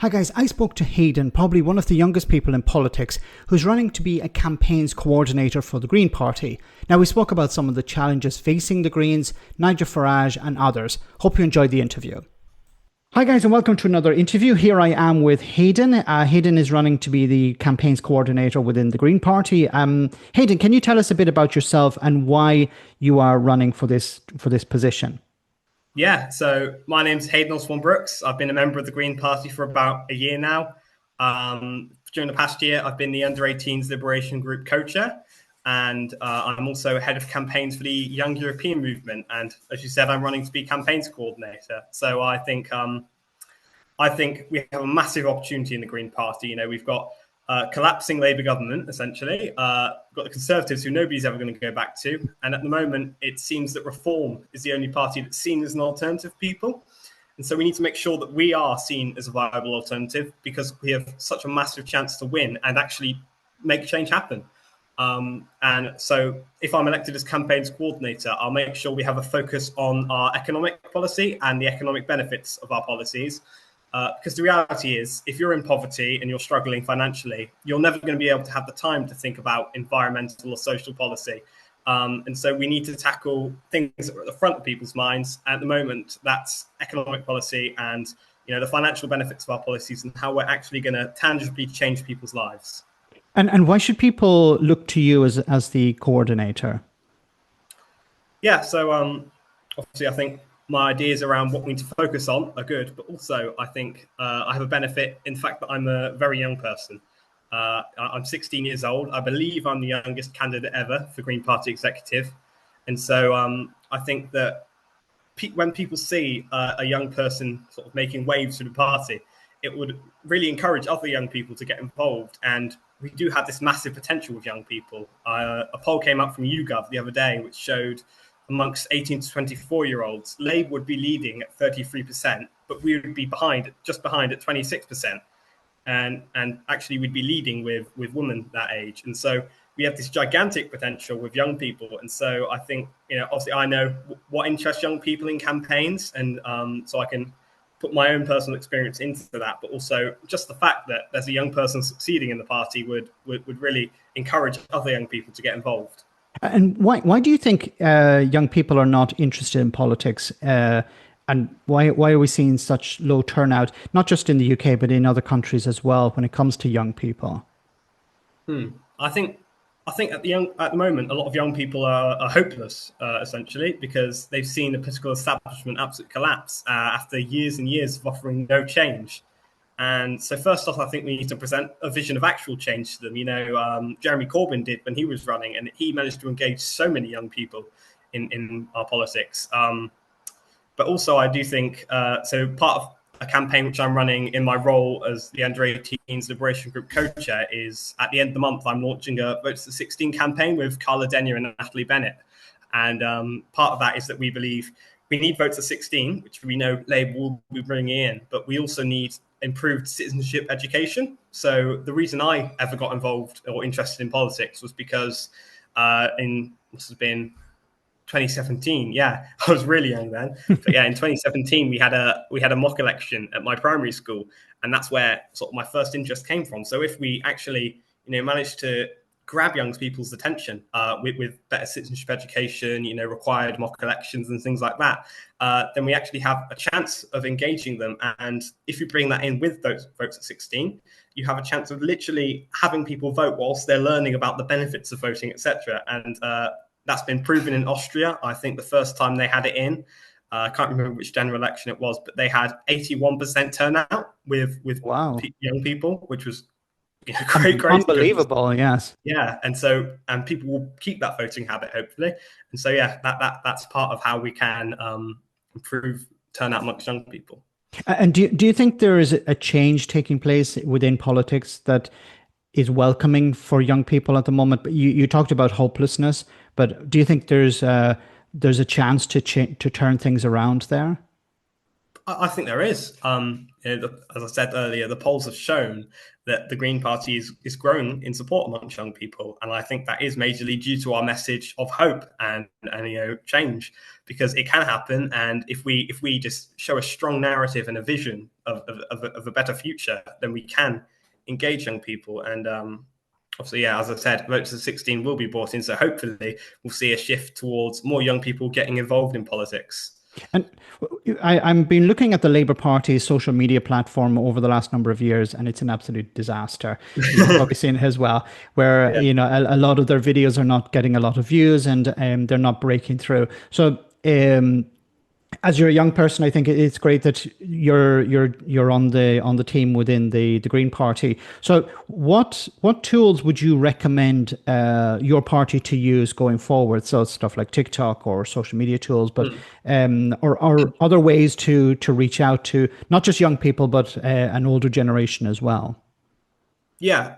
Hi guys, I spoke to Haydn, probably one of the youngest people in politics, who's running to be a campaigns coordinator for the Green Party. Now we spoke about some of the challenges facing the Greens, Nigel Farage and others. Hope you enjoyed the interview. Hi guys and welcome to another interview. Here I am with Haydn. Haydn is running to be the campaigns coordinator within the Green Party. Haydn, can you tell us a bit about yourself and why you are running for this position? Yeah, so my name's Haydn Osborne-Brookes. I've been a member of the Green Party for about a year now. During the past year, I've been the Under-18s Liberation Group co-chair, and I'm also head of campaigns for the Young European Movement. And as you said, I'm running to be campaigns coordinator. So I think we have a massive opportunity in the Green Party. You know, we've got collapsing Labour government, essentially. We've got the Conservatives, who nobody's ever going to go back to. And at the moment, it seems that Reform is the only party that's seen as an alternative people. And so we need to make sure that we are seen as a viable alternative, because we have such a massive chance to win and actually make change happen. And so if I'm elected as campaigns coordinator, I'll make sure we have a focus on our economic policy and the economic benefits of our policies. Because the reality is, if you're in poverty and you're struggling financially, you're never going to be able to have the time to think about environmental or social policy. And so we need to tackle things that are at the front of people's minds. At the moment, that's economic policy and, you know, the financial benefits of our policies and how we're actually going to tangibly change people's lives. And why should people look to you as the coordinator? Yeah, so obviously I think my ideas around what we need to focus on are good, but also I think I have a benefit in the fact that I'm a very young person. I'm 16 years old. I believe I'm the youngest candidate ever for Green Party executive. And so I think that when people see a young person sort of making waves through the party, it would really encourage other young people to get involved. And we do have this massive potential with young people. A poll came up from YouGov the other day, which showed amongst 18 to 24-year-olds, Labour would be leading at 33%, but we would be just behind at 26%. And actually we'd be leading with women that age. And so we have this gigantic potential with young people. And so I think, you know, obviously I know what interests young people in campaigns. And so I can put my own personal experience into that. But also just the fact that there's a young person succeeding in the party would really encourage other young people to get involved. And why do you think young people are not interested in politics? And why are we seeing such low turnout, not just in the UK, but in other countries as well, when it comes to young people? I think at the moment, a lot of young people are hopeless, essentially, because they've seen the political establishment absolutely collapse after years and years of offering no change. And so first off, I think we need to present a vision of actual change to them. You know, Jeremy Corbyn did when he was running, and he managed to engage so many young people in our politics. But also I do think, so part of a campaign which I'm running in my role as the Under-18s Liberation Group co-chair is at the end of the month, I'm launching a Votes to 16 campaign with Carla Denyer and Natalie Bennett. And part of that is that we believe we need Votes to 16, which we know Labour will be bringing in, but we also need improved citizenship education. So the reason I ever got involved or interested in politics was because must have been 2017. Yeah, I was really young then. But yeah, in 2017 we had a mock election at my primary school, and that's where sort of my first interest came from. So if we actually, you know, managed to grab young people's attention with better citizenship education, you know, required mock elections and things like that, then we actually have a chance of engaging them. And if you bring that in with Votes at 16, you have a chance of literally having people vote whilst they're learning about the benefits of voting, etc. And that's been proven in Austria. I think the first time they had it in, I can't remember which general election it was, but they had 81% turnout with Wow. young people, which was, you know, great. Unbelievable, yes. Yeah, and people will keep that voting habit, hopefully. And so, yeah, that's part of how we can improve turnout amongst young people. And do you think there is a change taking place within politics that is welcoming for young people at the moment? But you talked about hopelessness, but do you think there's a chance to turn things around there? I think there is. As I said earlier, the polls have shown that the Green Party is growing in support amongst young people, and I think that is majorly due to our message of hope and change, because it can happen. And if we just show a strong narrative and a vision of a better future, then we can engage young people. And obviously, yeah, as I said, votes of 16 will be brought in, so hopefully we'll see a shift towards more young people getting involved in politics. And I've been looking at the Labour Party's social media platform over the last number of years, and it's an absolute disaster. You've probably seen it as well, where Yeah. a lot of their videos are not getting a lot of views, and they're not breaking through. So, as you're a young person, I think it's great that you're on the team within the Green Party. So, what tools would you recommend your party to use going forward? So stuff like TikTok or social media tools, but or other ways to reach out to not just young people but an older generation as well. Yeah.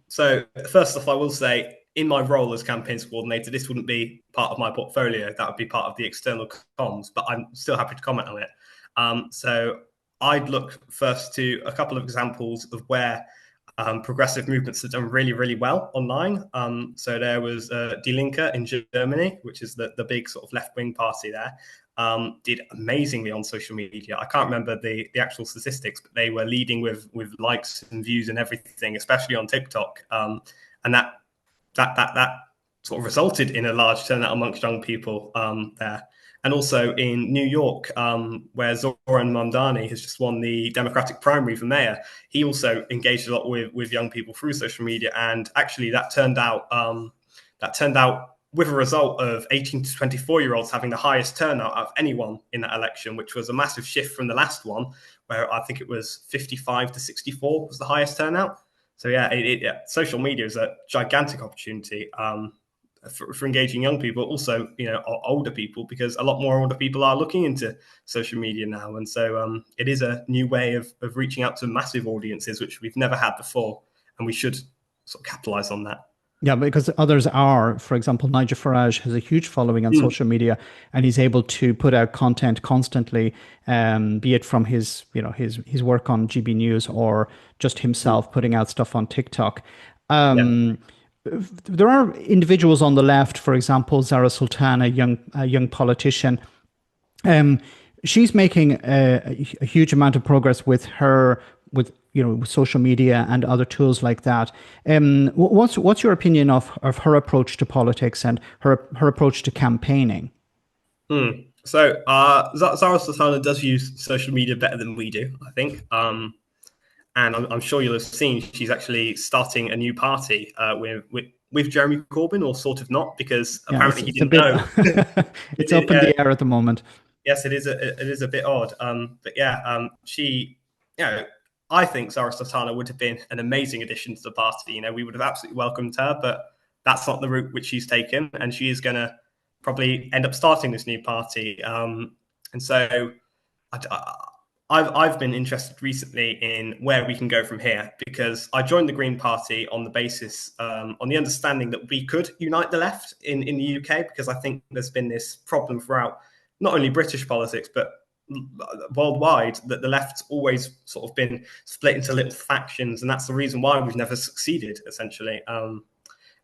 So first off, I will say, in my role as campaigns coordinator, this wouldn't be part of my portfolio. That would be part of the external comms, but I'm still happy to comment on it. So I'd look first to a couple of examples of where progressive movements have done really, really well online. So there was Die Linke in Germany, which is the big sort of left-wing party there. Did amazingly on social media. I can't remember the actual statistics, but they were leading with likes and views and everything, especially on TikTok. And that sort of resulted in a large turnout amongst young people there. And also in New York, where Zoran Mamdani has just won the Democratic primary for mayor, he also engaged a lot with young people through social media, and actually that turned out with a result of 18 to 24-year-olds having the highest turnout of anyone in that election, which was a massive shift from the last one, where I think it was 55 to 64 was the highest turnout. So yeah, social media is a gigantic opportunity for engaging young people, also older people, because a lot more older people are looking into social media now, and so it is a new way of reaching out to massive audiences, which we've never had before, and we should sort of capitalize on that. Yeah, because others are, for example, Nigel Farage has a huge following on social media, and he's able to put out content constantly, be it from his work on GB News or just himself putting out stuff on TikTok. Yeah. There are individuals on the left, for example, Zara Sultana, a young politician. She's making a huge amount of progress with with social media and other tools like that. What's your opinion of her approach to politics and her approach to campaigning? So Zara Sultana does use social media better than we do, I think. And I'm sure you'll have seen she's actually starting a new party with Jeremy Corbyn, or sort of not, because Yeah, apparently he it's a didn't bit know. it's up in the air at the moment. Yes, it is a bit odd. But yeah, she, I think Zara Sultana would have been an amazing addition to the party. We would have absolutely welcomed her, but that's not the route which she's taken, and she is going to probably end up starting this new party. And so I've been interested recently in where we can go from here, because I joined the Green Party on the basis, on the understanding that we could unite the left in the UK, because I think there's been this problem throughout not only British politics, but worldwide, that the left's always sort of been split into little factions, and that's the reason why we've never succeeded, essentially.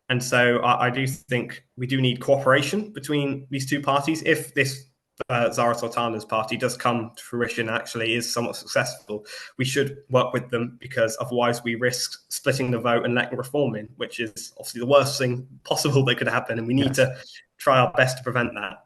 And so I do think we do need cooperation between these two parties. If this Zara Sultana's party does come to fruition, actually is somewhat successful, we should work with them, because otherwise we risk splitting the vote and letting reform in, which is obviously the worst thing possible that could happen, and we need to try our best to prevent that.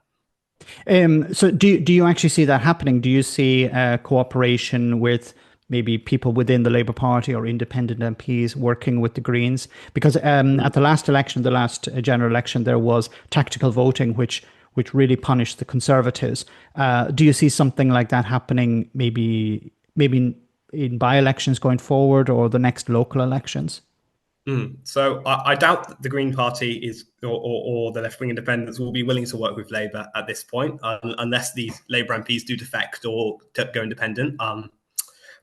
So do you actually see that happening? Do you see cooperation with maybe people within the Labour Party or independent MPs working with the Greens? Because at the last election, the last general election, there was tactical voting, which really punished the Conservatives. Do you see something like that happening maybe in by-elections going forward, or the next local elections? So I doubt that the Green Party is, or the left-wing independents will be willing to work with Labour at this point, unless these Labour MPs do defect or go independent.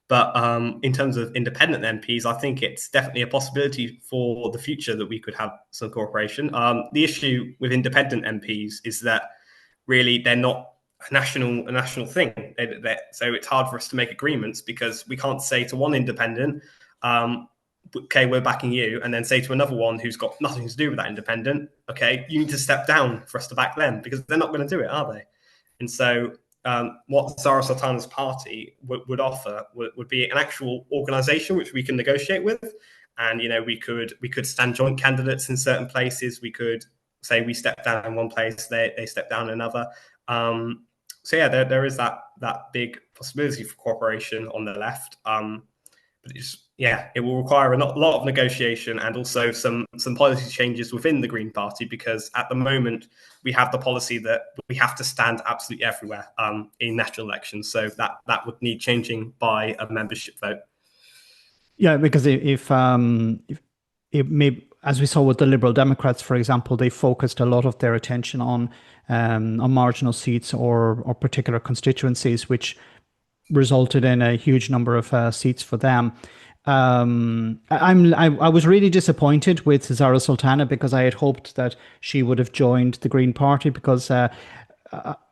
But in terms of independent MPs, I think it's definitely a possibility for the future that we could have some cooperation. The issue with independent MPs is that really they're not a national thing. So it's hard for us to make agreements because we can't say to one independent, okay, we're backing you, and then say to another one who's got nothing to do with that independent, okay, you need to step down for us to back them, because they're not going to do it, are they? And so what Zara Sultana's party would offer would be an actual organisation which we can negotiate with, and we could stand joint candidates in certain places. We could say we step down in one place, they step down in another. So yeah, there is that big possibility for cooperation on the left. But it will require a lot of negotiation and also some policy changes within the Green Party, because at the moment we have the policy that we have to stand absolutely everywhere in national elections. So that would need changing by a membership vote. Yeah, because if it may, as we saw with the Liberal Democrats, for example, they focused a lot of their attention on marginal seats or particular constituencies, which resulted in a huge number of seats for them. I was really disappointed with Zara Sultana, because I had hoped that she would have joined the Green Party, because I'm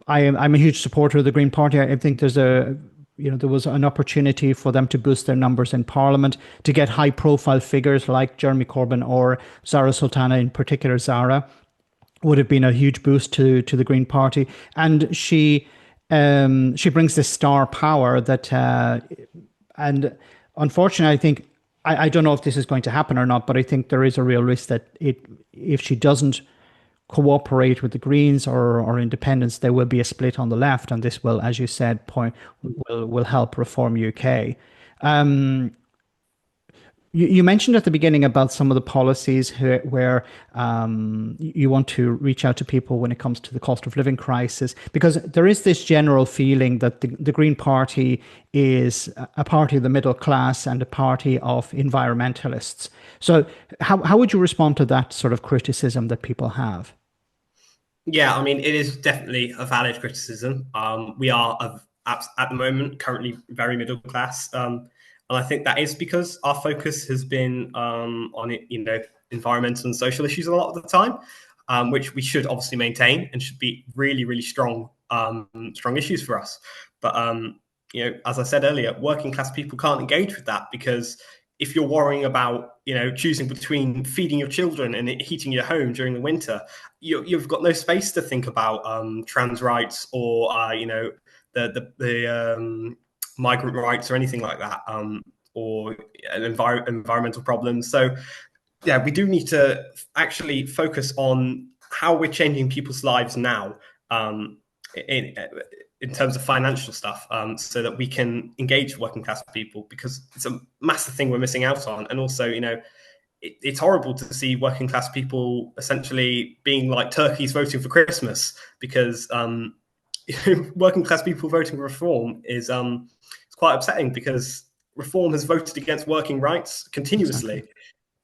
a huge supporter of the Green Party. I think there was an opportunity for them to boost their numbers in Parliament, to get high profile figures like Jeremy Corbyn or Zara Sultana, in particular Zara, would have been a huge boost to the Green Party. And she brings this star power that, and unfortunately, I think, I don't know if this is going to happen or not, but I think there is a real risk that if she doesn't cooperate with the Greens or Independents, there will be a split on the left, and this will, as you said, will help Reform UK. You mentioned at the beginning about some of the policies where you want to reach out to people when it comes to the cost of living crisis, because there is this general feeling that the Green Party is a party of the middle class and a party of environmentalists. So how would you respond to that sort of criticism that people have? Yeah, I mean, it is definitely a valid criticism. We are at the moment currently very middle class. And I think that is because our focus has been on environmental and social issues a lot of the time, which we should obviously maintain and should be really, really strong issues for us. But as I said earlier, working class people can't engage with that, because if you're worrying about choosing between feeding your children and heating your home during the winter, you've got no space to think about trans rights or the migrant rights or anything like that, or environmental problems. So yeah, we do need to actually focus on how we're changing people's lives now, in terms of financial stuff, so that we can engage working class people, because it's a massive thing we're missing out on. And also, it's horrible to see working class people essentially being like turkeys voting for Christmas, because working class people voting for Reform is it's quite upsetting, because Reform has voted against working rights continuously. Exactly.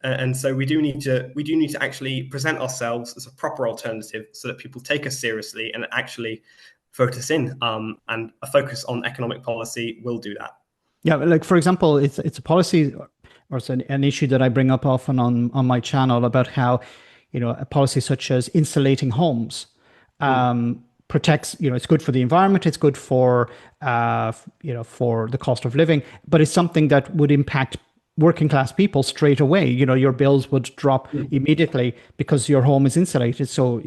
And so we do need to actually present ourselves as a proper alternative, so that people take us seriously and actually vote us in. And a focus on economic policy will do that. Yeah, like for example, it's a policy, or it's an issue that I bring up often on my channel, about how a policy such as insulating homes protects, it's good for the environment, it's good for for the cost of living, but it's something that would impact working class people straight away. Your bills would drop immediately because your home is insulated. So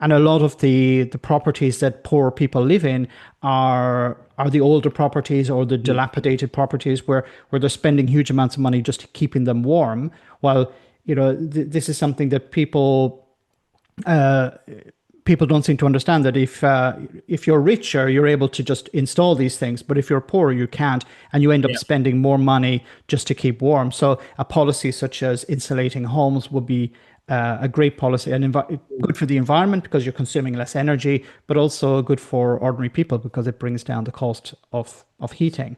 and a lot of the properties that poor people live in are the older properties or the dilapidated properties where they're spending huge amounts of money just keeping them warm. While this is something that people don't seem to understand, that if you're richer, you're able to just install these things, but if you're poor, you can't, and you end up spending more money just to keep warm. So a policy such as insulating homes would be a great policy, and good for the environment because you're consuming less energy, but also good for ordinary people because it brings down the cost of heating.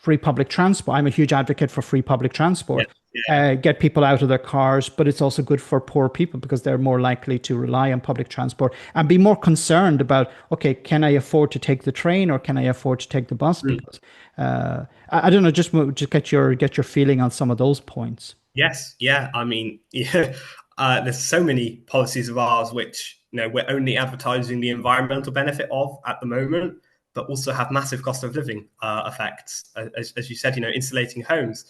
Free public transport. I'm a huge advocate for free public transport. Get people out of their cars, but it's also good for poor people because they're more likely to rely on public transport and be more concerned about, okay, can I afford to take the train or can I afford to take the bus? Because I don't know, just get your feeling on some of those points. Yes, yeah. I mean, there's so many policies of ours which we're only advertising the environmental benefit of at the moment, but also have massive cost of living effects. As you said, insulating homes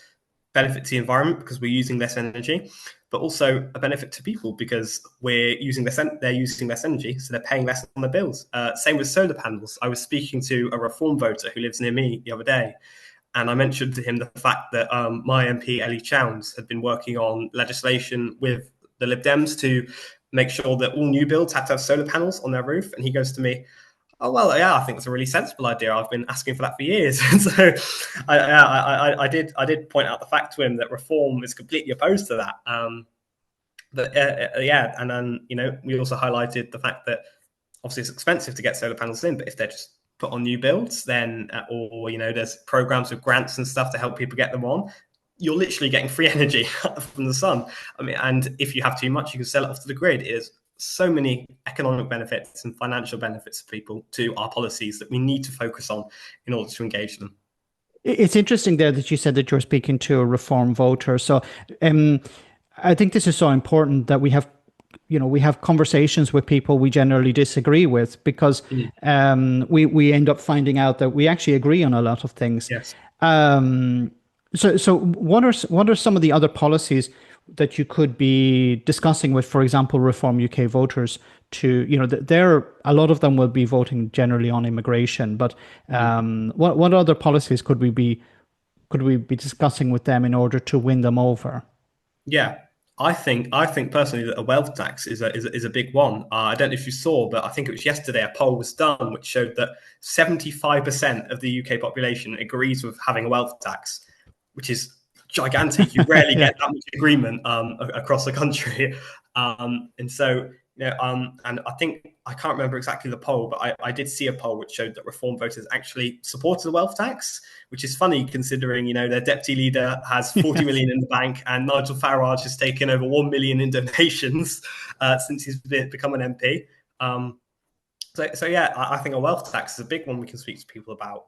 benefit to the environment because we're using less energy, but also a benefit to people because they're using less energy, so they're paying less on their bills. Same with solar panels. I was speaking to a Reform voter who lives near me the other day, and I mentioned to him the fact that my MP, Ellie Chowns, had been working on legislation with the Lib Dems to make sure that all new builds had to have solar panels on their roof. And he goes to me, "Oh, well, yeah, I think it's a really sensible idea. I've been asking for that for years." And so I did point out the fact to him that Reform is completely opposed to that. And then, we also highlighted the fact that obviously it's expensive to get solar panels in, but if they're just put on new builds, then, or there's programs with grants and stuff to help people get them on, you're literally getting free energy from the sun. I mean, and if you have too much, you can sell it off to the grid. It is so many economic benefits and financial benefits for people to our policies that we need to focus on in order to engage them. It's interesting there that you said that you're speaking to a Reform voter. So I think this is so important that we have conversations with people we generally disagree with, because we end up finding out that we actually agree on a lot of things. Yes. So what are some of the other policies that you could be discussing with, for example, Reform UK voters? A lot of them will be voting generally on immigration, but what other policies could we be discussing with them in order to win them over? Yeah, I think personally that a wealth tax is a big one. I don't know if you saw, but I think it was yesterday a poll was done which showed that 75% of the UK population agrees with having a wealth tax, which is gigantic. You rarely get that much agreement across the country, and so and I think I can't remember exactly the poll, but I did see a poll which showed that Reform voters actually supported the wealth tax, which is funny considering their deputy leader has 40 million in the bank and Nigel Farage has taken over 1 million in donations since he's become an MP. So yeah, I think a wealth tax is a big one we can speak to people about.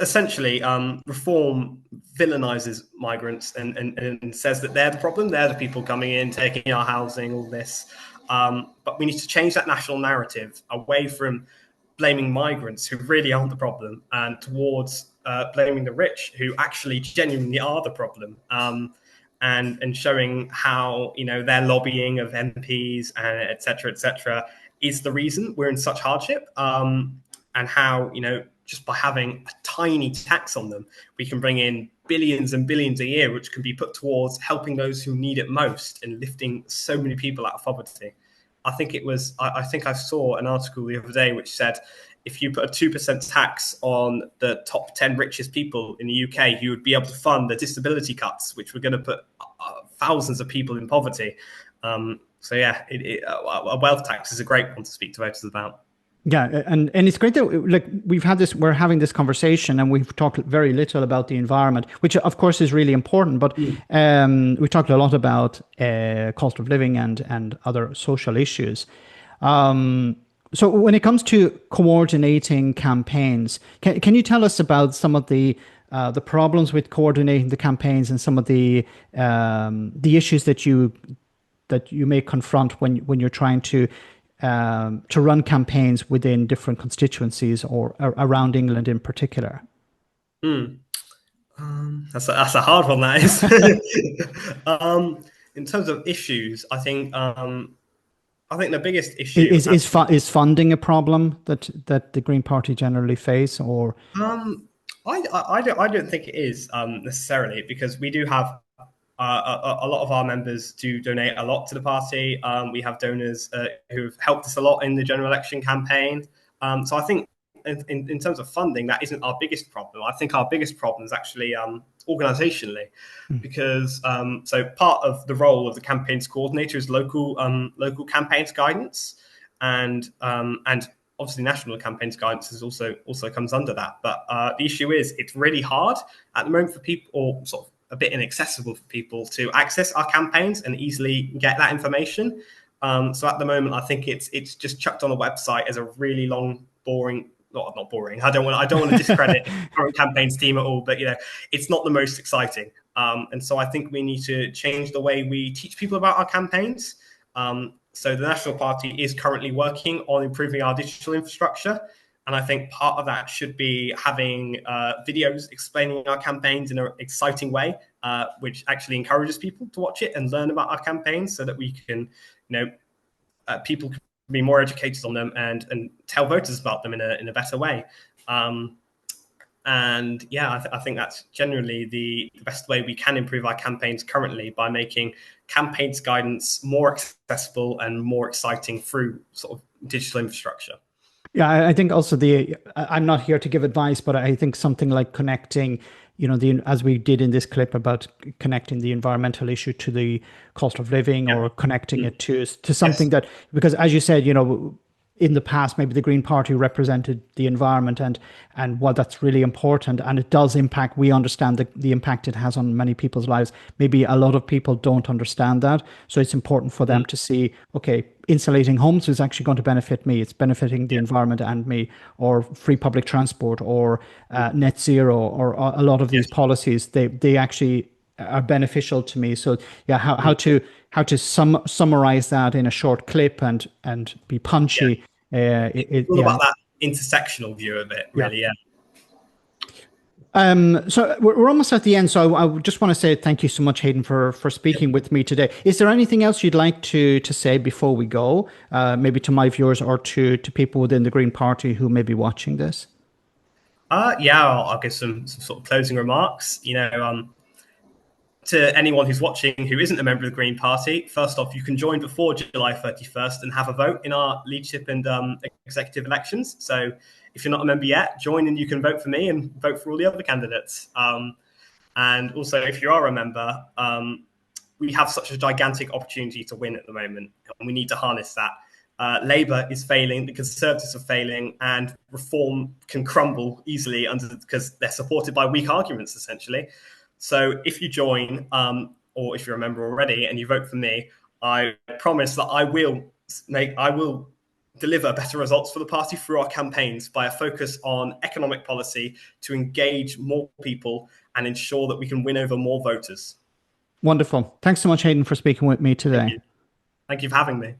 Essentially, Reform villainizes migrants and says that they're the problem. They're the people coming in, taking our housing, all this. But we need to change that national narrative away from blaming migrants, who really aren't the problem, and towards blaming the rich, who actually genuinely are the problem. And showing how their lobbying of MPs and et cetera, is the reason we're in such hardship. And how just by having a tiny tax on them, we can bring in billions and billions a year, which can be put towards helping those who need it most and lifting so many people out of poverty. I think I saw an article the other day which said if you put a 2% tax on the top 10 richest people in the UK, you would be able to fund the disability cuts, which were going to put thousands of people in poverty. So yeah, a wealth tax is a great one to speak to voters about. Yeah, and it's great that we're having this conversation, and we've talked very little about the environment, which of course is really important. But we talked a lot about cost of living and other social issues. So when it comes to coordinating campaigns, can you tell us about some of the problems with coordinating the campaigns and some of the issues that you may confront when you're trying to run campaigns within different constituencies or around England in particular? That's a hard one, that is. In terms of issues, I think the biggest issue is funding a problem that the Green Party generally face, or I don't think it is necessarily, because we do have a lot of our members do donate a lot to the party. We have donors who've helped us a lot in the general election campaign. So I think in terms of funding, that isn't our biggest problem. I think our biggest problem is actually organisationally, because so part of the role of the Campaigns Co-Ordinator is local campaigns guidance, and obviously national campaigns guidance is also comes under that. But the issue is it's really hard at the moment for people, or sort of a bit inaccessible for people to access our campaigns and easily get that information. So at the moment, I think it's just chucked on a website as a really long, boring not boring. I don't want to discredit the current campaigns team at all, but it's not the most exciting. And so I think we need to change the way we teach people about our campaigns. So the National Party is currently working on improving our digital infrastructure. And I think part of that should be having videos explaining our campaigns in an exciting way, which actually encourages people to watch it and learn about our campaigns, so that we can, people can be more educated on them and tell voters about them in a better way. And yeah, I think that's generally the best way we can improve our campaigns currently, by making campaigns guidance more accessible and more exciting through sort of digital infrastructure. Yeah, I think also I'm not here to give advice, but I think something like connecting, as we did in this clip about connecting the environmental issue to the cost of living, or connecting it to something that, because as you said, in the past, maybe the Green Party represented the environment, and while that's really important and it does impact, we understand the impact it has on many people's lives. Maybe a lot of people don't understand that. So it's important for them to see, okay, insulating homes is actually going to benefit me. It's benefiting the environment and me, or free public transport, or net zero, or a lot of these policies, they actually are beneficial to me. So yeah, how to summarize that in a short clip and be punchy. It's all about that intersectional view of it, really. So we're almost at the end. So I just want to say thank you so much, Haydn, for speaking with me today. Is there anything else you'd like to say before we go, maybe to my viewers, or to people within the Green Party who may be watching this? I'll give some sort of closing remarks. To anyone who's watching who isn't a member of the Green Party, first off, you can join before July 31st and have a vote in our leadership and executive elections. So if you're not a member yet, join and you can vote for me and vote for all the other candidates. And also, if you are a member, we have such a gigantic opportunity to win at the moment, and we need to harness that. Labour is failing, the Conservatives are failing, and Reform can crumble easily because they're supported by weak arguments, essentially. So if you join, or if you're a member already and you vote for me, I promise that I will deliver better results for the party through our campaigns, by a focus on economic policy to engage more people and ensure that we can win over more voters. Wonderful. Thanks so much, Haydn, for speaking with me today. Thank you for having me.